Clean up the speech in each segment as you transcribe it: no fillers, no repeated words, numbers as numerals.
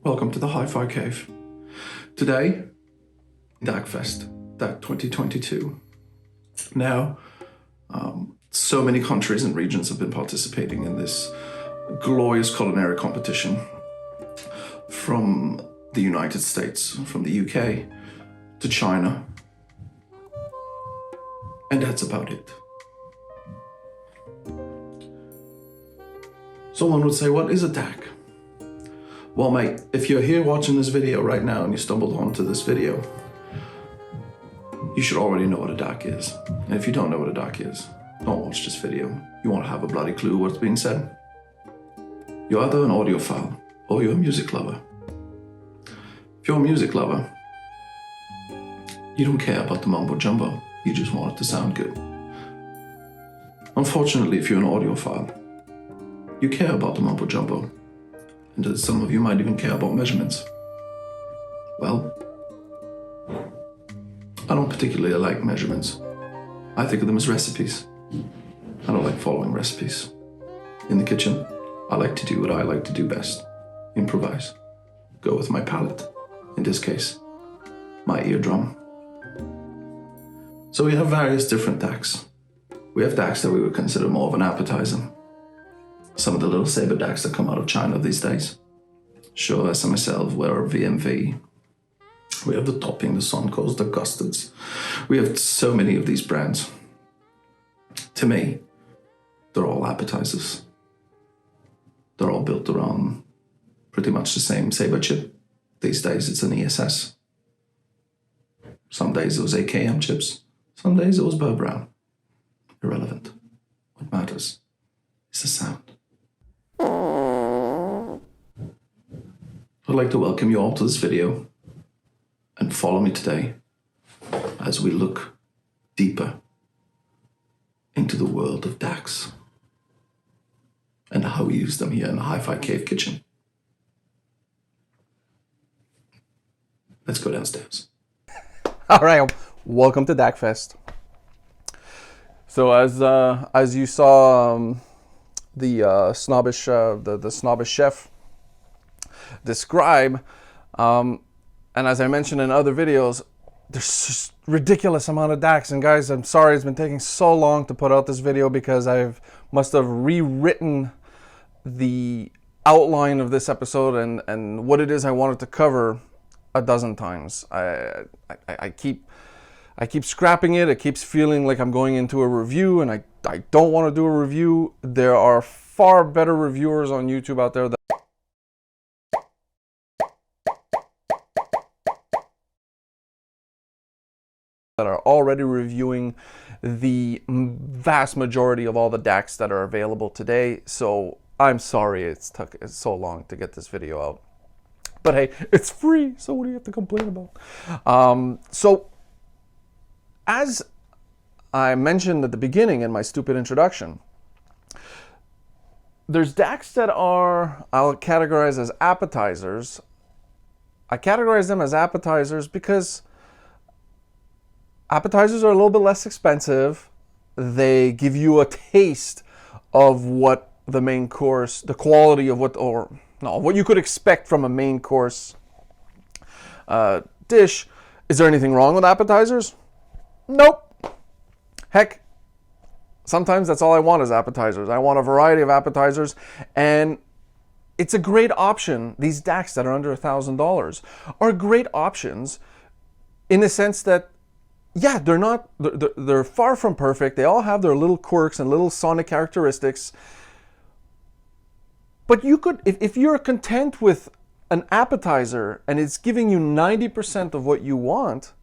Welcome to the Hi-Fi Cave. Today, DAC Fest, DAC 2022. Now, so many countries and regions have been participating in this glorious culinary competition, from the United States, from the UK to China, and that's about it. Someone would say, what is a DAC? Well, mate, if you're here watching this video right now and you stumbled onto this video, you should already know what a DAC is. And if you don't know what a DAC is, don't watch this video. You won't have a bloody clue what's being said. You're either an audiophile or you're a music lover. If you're a music lover, you don't care about the mumbo jumbo. You just want it to sound good. Unfortunately, if you're an audiophile, you care about the mumbo jumbo. And some of you might even care about measurements. Well, I don't particularly like measurements. I think of them as recipes. I don't like following recipes. In the kitchen, I like to do what I like to do best. Improvise. Go with my palate. In this case, my eardrum. So we have various different DACs. We have DACs that we would consider more of an appetizer. Some of the little saber DACs that come out of China these days. Sure, SMSL, we're VMV. We have the topping, the Sonkos, the custards. We have so many of these brands. To me, they're all appetizers. They're all built around pretty much the same saber chip. These days it's an ESS. Some days it was AKM chips. Some days it was Burr Brown. Irrelevant. What matters is the sound. I'd like to welcome you all to this video and follow me today as we look deeper into the world of DACs and how we use them here in the Hi-Fi Cave kitchen. Let's go downstairs. All right, welcome to DAC Fest. So as you saw the snobbish chef describe, and as I mentioned in other videos, there's just ridiculous amount of DACs. And guys, I'm sorry it's been taking so long to put out this video because must have rewritten the outline of this episode and what it is I wanted to cover a dozen times. I keep scrapping it. It keeps feeling like I'm going into a review, and I don't want to do a review. There are far better reviewers on YouTube out there that are already reviewing the vast majority of all the DACs that are available today. So I'm sorry it's so long to get this video out. But hey, it's free, so what do you have to complain about? So as I mentioned at the beginning in my stupid introduction, there's DACs that I'll categorize as appetizers. I categorize them as appetizers because appetizers are a little bit less expensive. They give you a taste of what the main course, the quality of what you could expect from a main course dish. Is there anything wrong with appetizers? Nope. Heck, sometimes that's all I want is appetizers. I want a variety of appetizers, and it's a great option. These DACs that are under $1,000 are great options in the sense that, yeah, they're far from perfect. They all have their little quirks and little sonic characteristics. But you could, if you're content with an appetizer and it's giving you 90% of what you want,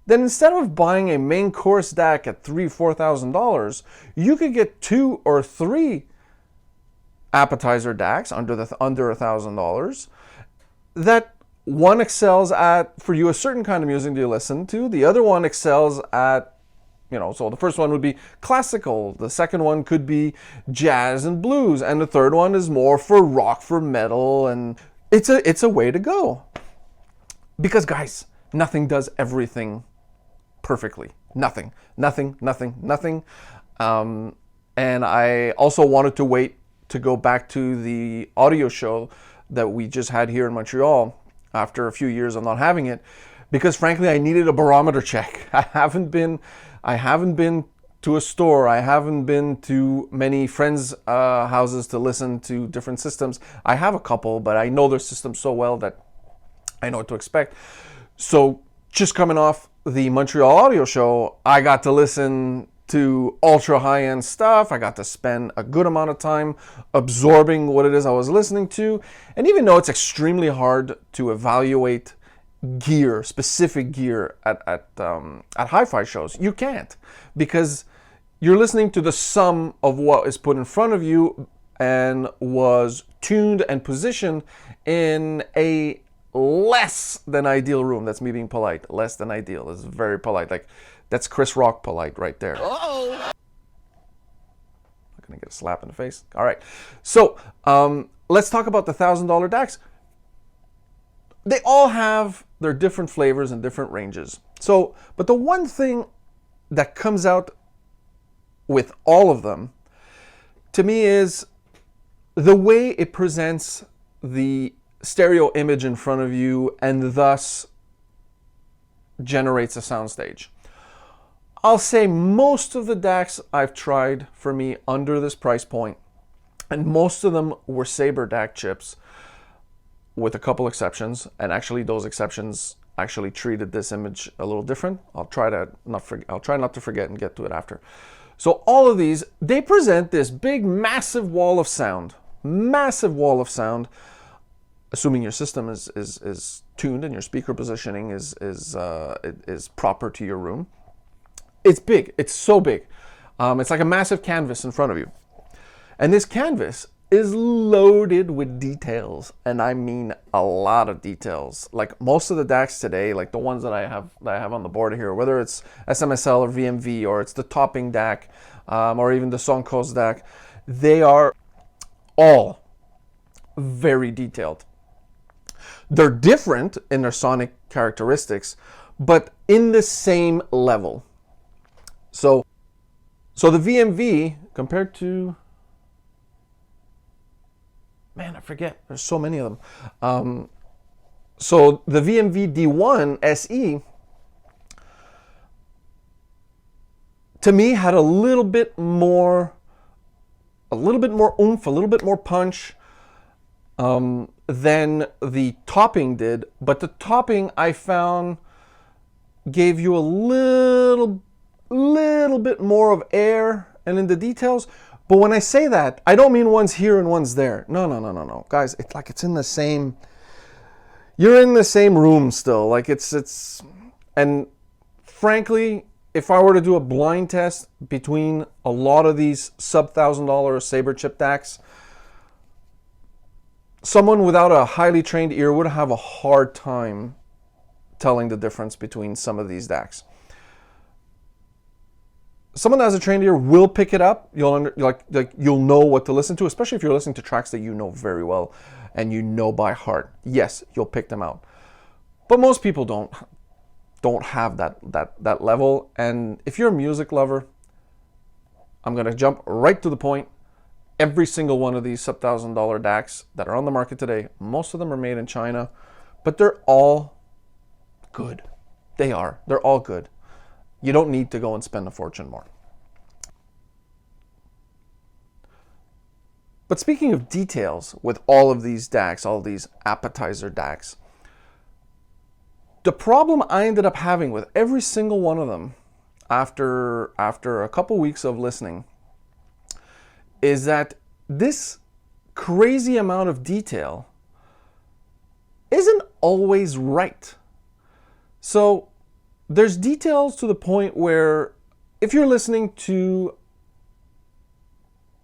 then instead of buying a main course DAC at $3,000-$4,000, you could get 2 or 3 appetizer DACs under $1,000 that one excels at, for you, a certain kind of music you listen to. The other one excels at, so the first one would be classical. The second one could be jazz and blues. And the third one is more for rock, for metal. And it's a way to go. Because guys, nothing does everything perfectly. Nothing. And I also wanted to wait to go back to the audio show that we just had here in Montreal after a few years of not having it, because frankly I needed a barometer check. I haven't been to a store. I haven't been to many friends' houses to listen to different systems. I have a couple, but I know their system so well that I know what to expect. So just coming off the Montreal Audio Show, I got to listen to ultra high-end stuff. I got to spend a good amount of time absorbing what it is I was listening to. And even though it's extremely hard to evaluate gear, specific gear at hi-fi shows, you can't, because you're listening to the sum of what is put in front of you and was tuned and positioned in a less than ideal room. That's me being polite. Less than ideal is very polite. Like, that's Chris Rock polite right there. Uh-oh. I'm gonna get a slap in the face. All right. So let's talk about the $1,000 DACs. They all have their different flavors and different ranges. So, but the one thing that comes out with all of them, to me, is the way it presents the stereo image in front of you and thus generates a soundstage. I'll say most of the DACs I've tried for me under this price point, and most of them were Sabre DAC chips, with a couple exceptions, and actually those exceptions actually treated this image a little different. I'll try not to forget and get to it after. So all of these, they present this big, massive wall of sound, assuming your system is tuned and your speaker positioning is proper to your room. It's big. It's so big. It's like a massive canvas in front of you. And this canvas is loaded with details, and I mean a lot of details. Like most of the DACs today, like the ones that I have on the board here, whether it's SMSL or VMV, or it's the topping DAC, or even the Soundcoast DAC, they are all very detailed. They're different in their sonic characteristics, but in the same level. So the VMV compared to, man, I forget. There's so many of them. So the VMV D1 SE, to me, had a little bit more oomph, a little bit more punch than the topping did. But the topping, I found, gave you a little bit more of air and in the details. But when I say that, I don't mean one's here and one's there. No. Guys, it's like it's in the same, you're in the same room still. Like it's, and frankly, if I were to do a blind test between a lot of these sub $1,000 Sabre chip DACs, someone without a highly trained ear would have a hard time telling the difference between some of these DACs. Someone that has a trained ear will pick it up. You'll know what to listen to, especially if you're listening to tracks that you know very well and you know by heart. Yes, you'll pick them out. But most people don't have that level. And if you're a music lover, I'm gonna jump right to the point. Every single one of these sub $1,000 DACs that are on the market today, most of them are made in China, but they're all good. They're all good. You don't need to go and spend a fortune more. But speaking of details, with all of these DACs, all of these appetizer DACs, the problem I ended up having with every single one of them after a couple weeks of listening is that this crazy amount of detail isn't always right. So there's details to the point where if you're listening to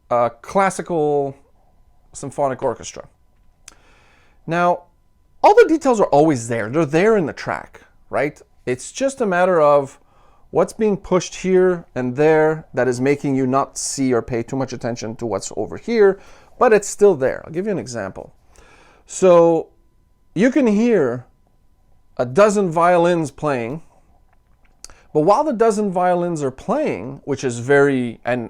a classical symphonic orchestra, now all the details are always there. They're there in the track, right? It's just a matter of what's being pushed here and there that is making you not see or pay too much attention to what's over here, but it's still there. I'll give you an example. So you can hear a dozen violins playing, but while the dozen violins are playing, which is very, and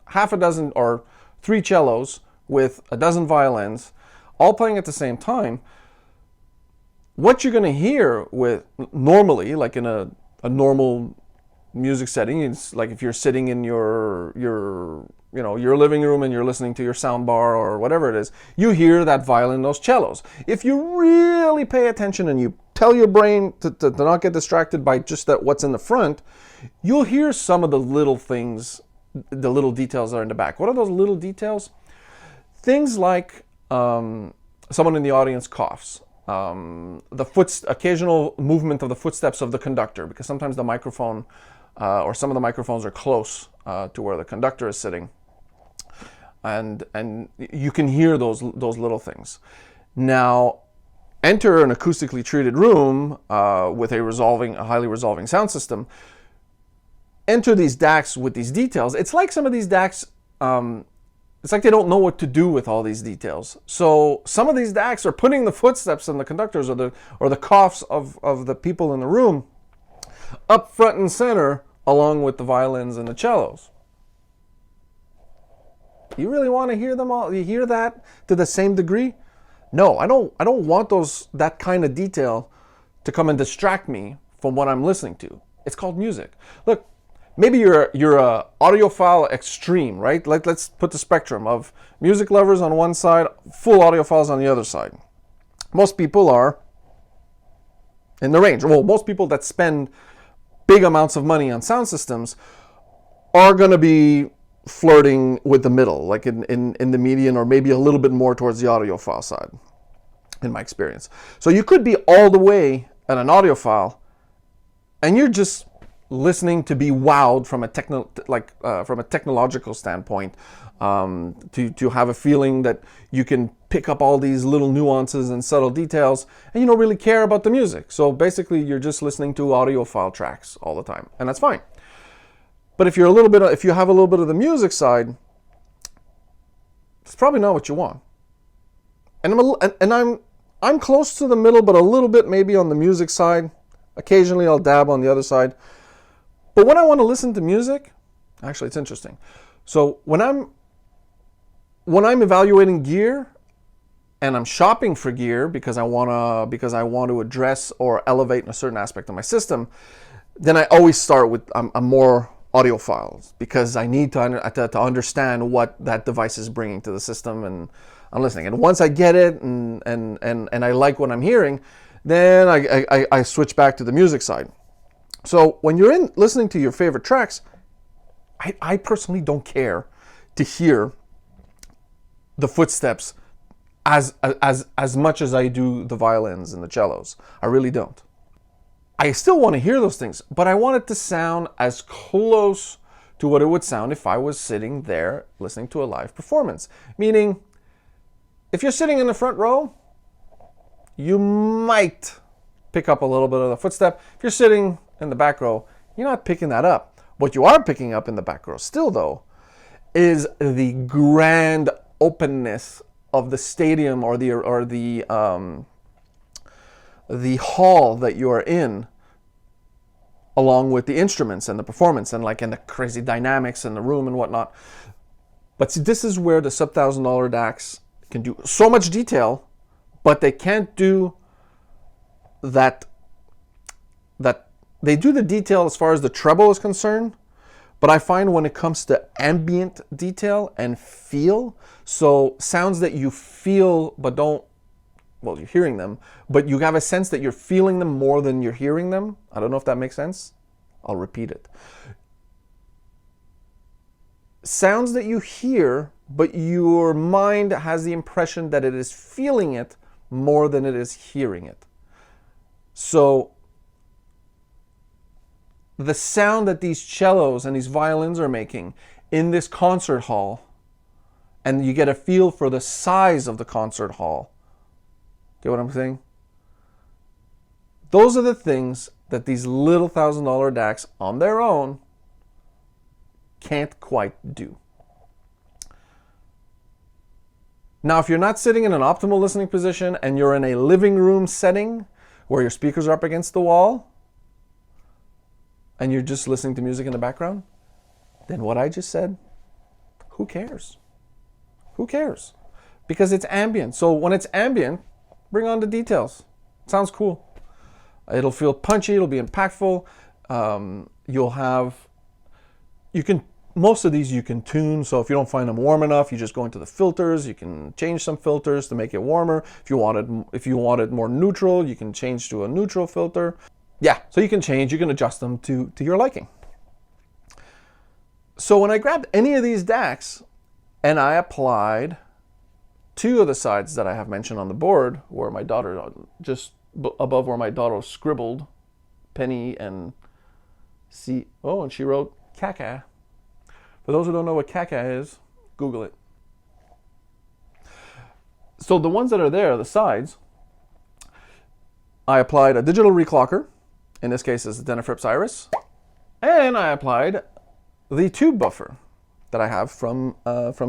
half a dozen or 3 cellos, with a dozen violins, all playing at the same time, what you're going to hear with normally, like in a normal music setting, it's like if you're sitting in your living room and you're listening to your sound bar or whatever it is, you hear that violin, those cellos. If you really pay attention and you tell your brain to not get distracted by just what's in the front, you'll hear some of the little things, the little details that are in the back. What are those little details? Things like someone in the audience coughs, occasional movement of the footsteps of the conductor, because sometimes the microphone or some of the microphones are close to where the conductor is sitting, and you can hear those little things. Now, enter an acoustically treated room with a highly resolving sound system. Enter these DACs with these details. It's like some of these DACs, it's like they don't know what to do with all these details. So some of these DACs are putting the footsteps and the conductors or the coughs of the people in the room up front and center, along with the violins and the cellos. You really want to hear them all? You hear that to the same degree? No, I don't want that kind of detail to come and distract me from what I'm listening to. It's called music. Look, maybe you're a audiophile extreme, right? Let's put the spectrum of music lovers on one side, full audiophiles on the other side. Most people are in the range. Well, most people that spend big amounts of money on sound systems are going to be flirting with the middle, like in the median, or maybe a little bit more towards the audiophile side, in my experience. So you could be all the way at an audiophile, and you're just listening to be wowed from a technological standpoint, to have a feeling that you can pick up all these little nuances and subtle details, and you don't really care about the music. So basically, you're just listening to audiophile tracks all the time, and that's fine. But if you have a little bit of the music side, it's probably not what you want. And I'm close to the middle, but a little bit maybe on the music side. Occasionally, I'll dab on the other side. But when I want to listen to music, actually, it's interesting. So when I'm evaluating gear and I'm shopping for gear because I want to address or elevate a certain aspect of my system, then I always start with I'm more audiophiles, because I need to understand what that device is bringing to the system, and I'm listening. And once I get it and I like what I'm hearing, then I switch back to the music side. So when you're listening to your favorite tracks, I personally don't care to hear the footsteps as much as I do the violins and the cellos. I really don't. I still want to hear those things, but I want it to sound as close to what it would sound if I was sitting there listening to a live performance. Meaning, if you're sitting in the front row, you might pick up a little bit of the footstep. If you're sitting in the back row, you're not picking that up. What you are picking up in the back row still, though, is the grand openness of the stadium or the hall that you are in, along with the instruments and the performance and the crazy dynamics in the room and whatnot. But see, this is where the sub-$1,000 DACs can do so much detail, but they can't do that they do the detail as far as the treble is concerned. But I find when it comes to ambient detail and feel, so sounds that you feel but don't, well, you're hearing them, but you have a sense that you're feeling them more than you're hearing them. I don't know if that makes sense. I'll repeat it. Sounds that you hear, but your mind has the impression that it is feeling it more than it is hearing it. So the sound that these cellos and these violins are making in this concert hall, and you get a feel for the size of the concert hall. Get what I'm saying? Those are the things that these little $1,000 DACs on their own can't quite do. Now, if you're not sitting in an optimal listening position and you're in a living room setting where your speakers are up against the wall and you're just listening to music in the background, then what I just said, who cares? Who cares? Because it's ambient. So when it's ambient, bring on the details. Sounds cool. It'll feel punchy. It'll be impactful. Most of these you can tune. So if you don't find them warm enough, you just go into the filters. You can change some filters to make it warmer. If you want it more neutral, you can change to a neutral filter. Yeah, so you can adjust them to your liking. So when I grabbed any of these DACs and I applied two of the sides that I have mentioned on the board, where my daughter, just above where my daughter scribbled Penny and C. Oh, and she wrote caca. For those who don't know what caca is, Google it. So the ones that are there, the sides, I applied a digital reclocker. In this case, it's the Denafrips Iris. And I applied the tube buffer that I have from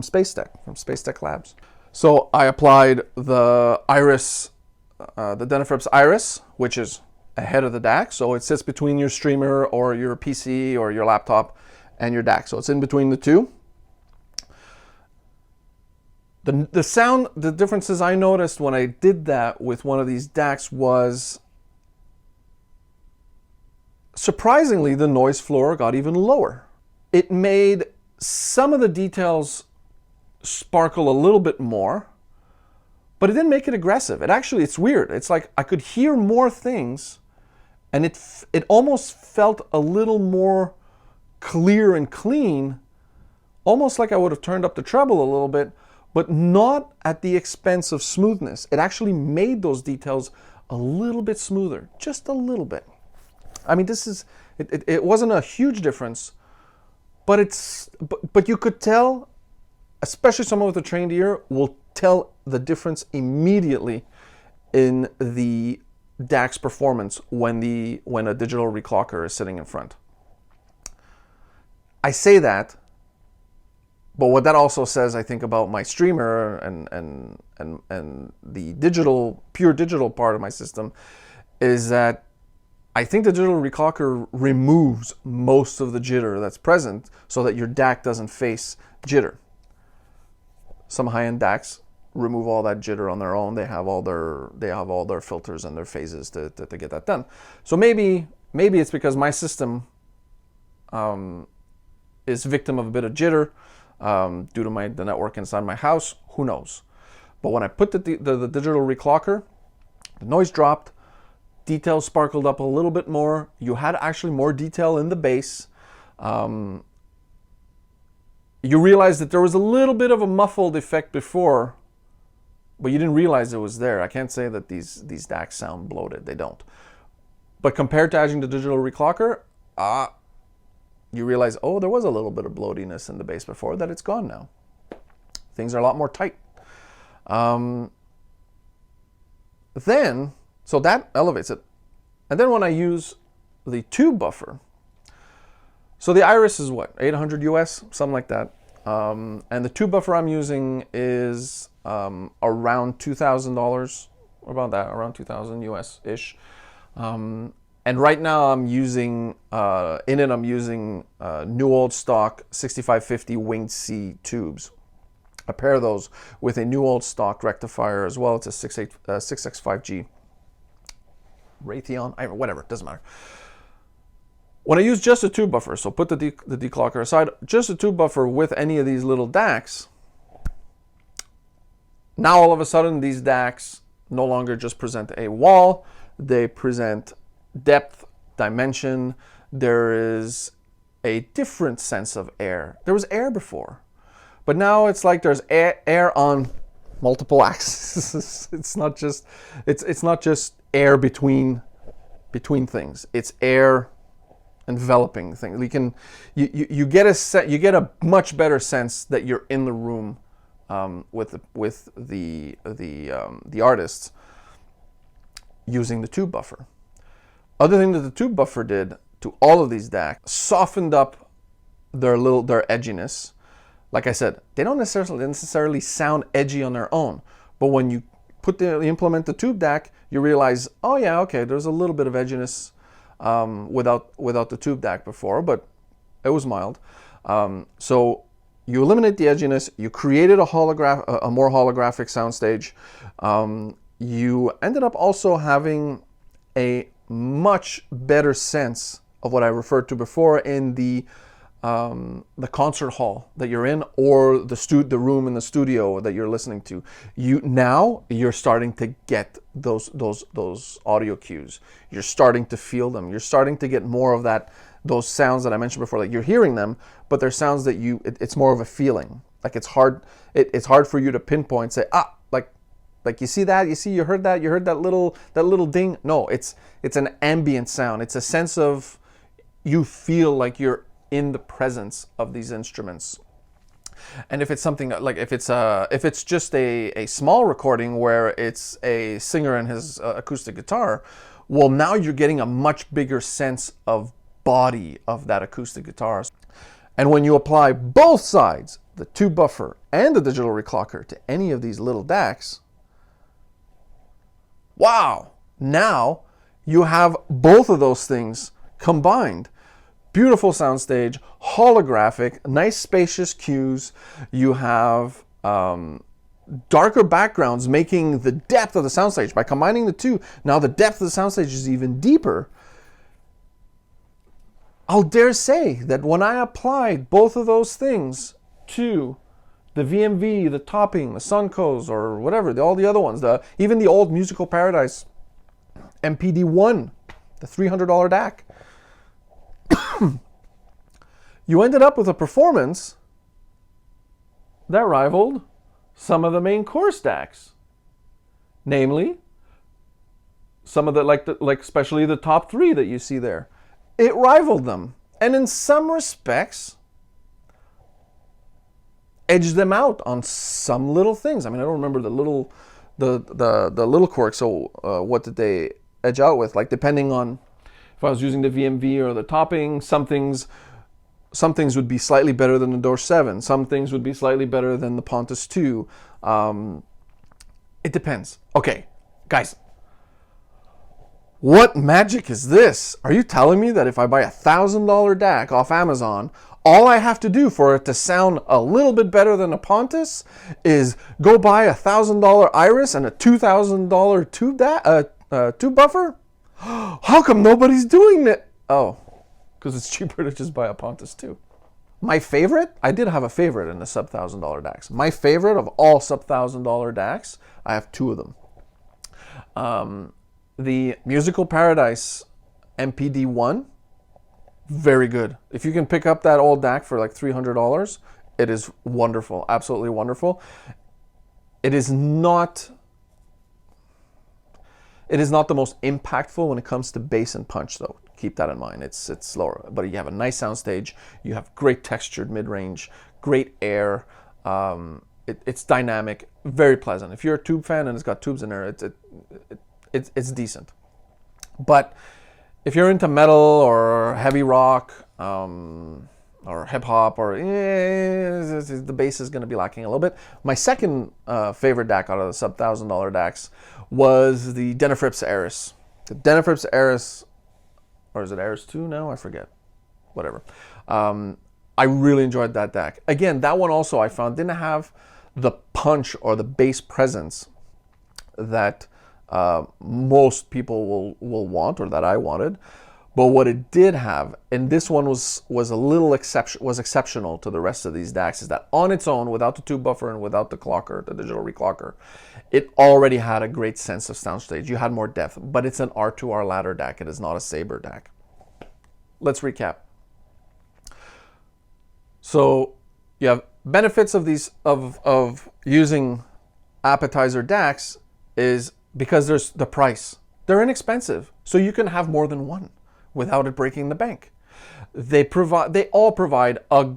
Space Tech Labs. So I applied the Iris, the Denafrips Iris, which is ahead of the DAC. So it sits between your streamer or your PC or your laptop and your DAC. So it's in between the two. The sound, the differences I noticed when I did that with one of these DACs was, surprisingly, the noise floor got even lower. It made some of the details sparkle a little bit more, but it didn't make it aggressive. It's weird. It's like I could hear more things, and it almost felt a little more clear and clean, almost like I would have turned up the treble a little bit, but not at the expense of smoothness. It actually made those details a little bit smoother, just a little bit. I mean, it wasn't a huge difference, but you could tell, especially someone with a trained ear will tell the difference immediately in the DAC's performance when a digital reclocker is sitting in front. I say that, but what that also says, I think, about my streamer and the pure digital part of my system is that I think the digital reclocker removes most of the jitter that's present so that your DAC doesn't face jitter. Some high-end DACs remove all that jitter on their own. They have all their filters and their phases to get that done. So maybe it's because my system is victim of a bit of jitter due to the network inside my house. Who knows? But when I put the digital reclocker, the noise dropped. Detail sparkled up a little bit more. You had actually more detail in the bass. You realized that there was a little bit of a muffled effect before, but you didn't realize it was there. I can't say that these DACs sound bloated. They don't. But compared to adding the digital reclocker, you realize, oh, there was a little bit of bloatiness in the bass before, that it's gone now. Things are a lot more tight. So that elevates it. And then when I use the tube buffer, so the Iris is what, 800 US, something like that. And the tube buffer I'm using is around $2,000, about that, around 2,000 US-ish. And right now I'm using, new old stock 6550 winged C tubes. I pair those with a new old stock rectifier as well. It's a 6X5G. Raytheon, whatever, it doesn't matter. When I use just a tube buffer, so put the declocker aside, just a tube buffer with any of these little DACs, now all of a sudden these DACs no longer just present a wall, they present depth, dimension. There is a different sense of air. There was air before, but now it's like there's air on multiple axes. It's not just air between things. It's air enveloping things. You get a much better sense that you're in the room with the artists using the tube buffer. Other thing that the tube buffer did to all of these DACs, softened up their edginess. Like I said, they don't necessarily sound edgy on their own, but when you implement the tube DAC, you realize, oh yeah, okay, there's a little bit of edginess without the tube DAC before, but it was mild. So you eliminate the edginess. You created a more holographic soundstage. You ended up also having a much better sense of what I referred to before in the concert hall that you're in, or the room in the studio that you're listening to. You're starting to get those audio cues. You're starting to feel them. You're starting to get more of those sounds that I mentioned before. Like, you're hearing them, but they're sounds that it's more of a feeling. Like, it's hard for you to pinpoint, say, like you see that, you heard that little ding. No, it's an ambient sound. It's a sense of, you feel like you're in the presence of these instruments. And if it's something like, if it's just a small recording where it's a singer and his acoustic guitar, well, now you're getting a much bigger sense of body of that acoustic guitar. And when you apply both sides, the tube buffer and the digital reclocker, to any of these little DACs, wow, now you have both of those things combined. Beautiful soundstage, holographic, nice spacious cues. You have darker backgrounds, making the depth of the soundstage. By combining the two, now the depth of the soundstage is even deeper. I'll dare say that when I applied both of those things to the VMV, the Topping, the Suncos, or whatever, all the other ones, even the old Musical Paradise MPD-1, the $300 DAC, you ended up with a performance that rivaled some of the main course DACs. Namely, some of the, especially the top three that you see there. It rivaled them. And in some respects, edged them out on some little things. I mean, I don't remember the little quirks. So what did they edge out with? Like, depending on if I was using the VMV or the Topping, some things would be slightly better than the Dorsch 7. Some things would be slightly better than the Pontus 2. It depends. Okay, guys, what magic is this? Are you telling me that if I buy a $1,000 DAC off Amazon, all I have to do for it to sound a little bit better than a Pontus is go buy a $1,000 Iris and a $2,000 tube buffer? How come nobody's doing it? Oh, because it's cheaper to just buy a Pontus 2. My favorite, I did have a favorite in the sub $1,000 DACs. My favorite of all sub $1,000 DACs, I have two of them. The Musical Paradise MPD-1, very good. If you can pick up that old DAC for like $300, it is wonderful, absolutely wonderful. It is not the most impactful when it comes to bass and punch, though. Keep that in mind. It's slower, but you have a nice soundstage. You have great textured mid-range, great air. It's dynamic, very pleasant. If you're a tube fan and it's got tubes in there, it's decent. But if you're into metal or heavy rock or hip hop, or the bass is going to be lacking a little bit. My second favorite DAC out of the sub $1,000 DACs was the Denafrips Eris. The Denafrips Eris, or is it Eris 2 now? I forget. Whatever. I really enjoyed that DAC. Again, that one also I found didn't have the punch or the bass presence that most people will want, or that I wanted. But what it did have, and this one was exceptional to the rest of these DACs, is that on its own, without the tube buffer and without the clocker, the digital reclocker, it already had a great sense of soundstage. You had more depth, but it's an R2R ladder DAC. It is not a Sabre DAC. Let's recap. So you have benefits of these of using appetizer DACs is because there's the price. They're inexpensive, so you can have more than one without it breaking the bank. They all provide a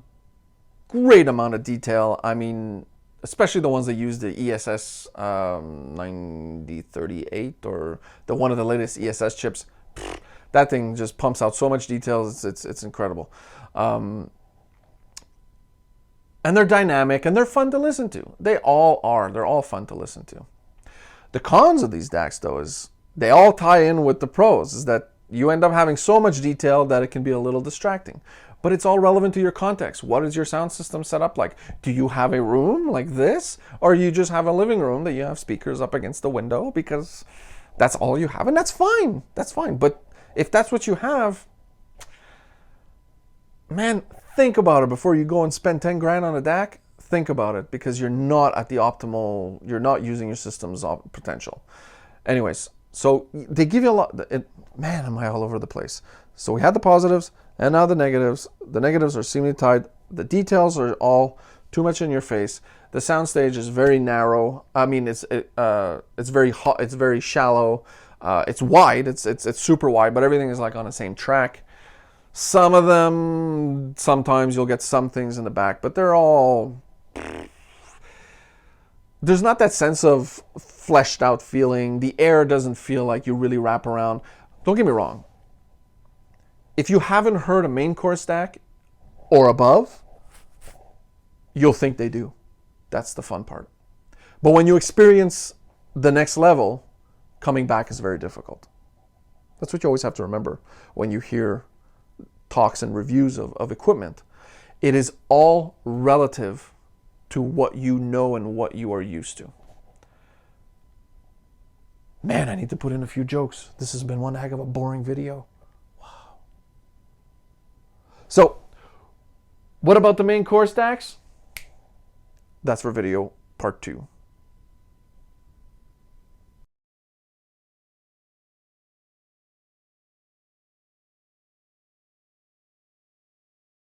great amount of detail. I mean, especially the ones that use the ESS 9038 or one of the latest ESS chips. That thing just pumps out so much detail. It's incredible. And they're dynamic and they're fun to listen to. They all are. They're all fun to listen to. The cons of these DACs, though, is they all tie in with the pros. Is that you end up having so much detail that it can be a little distracting. But it's all relevant to your context. What is your sound system set up like? Do you have a room like this? Or you just have a living room that you have speakers up against the window because that's all you have? And that's fine. That's fine. But if that's what you have, man, think about it before you go and spend 10 grand on a DAC. Think about it, because you're not at the optimal, you're not using your system's potential. Anyways, so they give you a lot. Man, am I all over the place. So we had the positives and now the negatives. The negatives are seemingly tied. The details are all too much in your face. The soundstage is very narrow. I mean, it's very hot. It's very shallow. It's wide. It's super wide, but everything is like on the same track. Some of them, sometimes you'll get some things in the back, but they're all. There's not that sense of fleshed out feeling. The air doesn't feel like you really wrap around. Don't get me wrong. If you haven't heard a main course DAC or above, you'll think they do. That's the fun part. But when you experience the next level, coming back is very difficult. That's what you always have to remember when you hear talks and reviews of equipment. It is all relative to what you know and what you are used to. Man, I need to put in a few jokes. This has been one heck of a boring video. Wow. So, what about the main course DACs? That's for video part 2.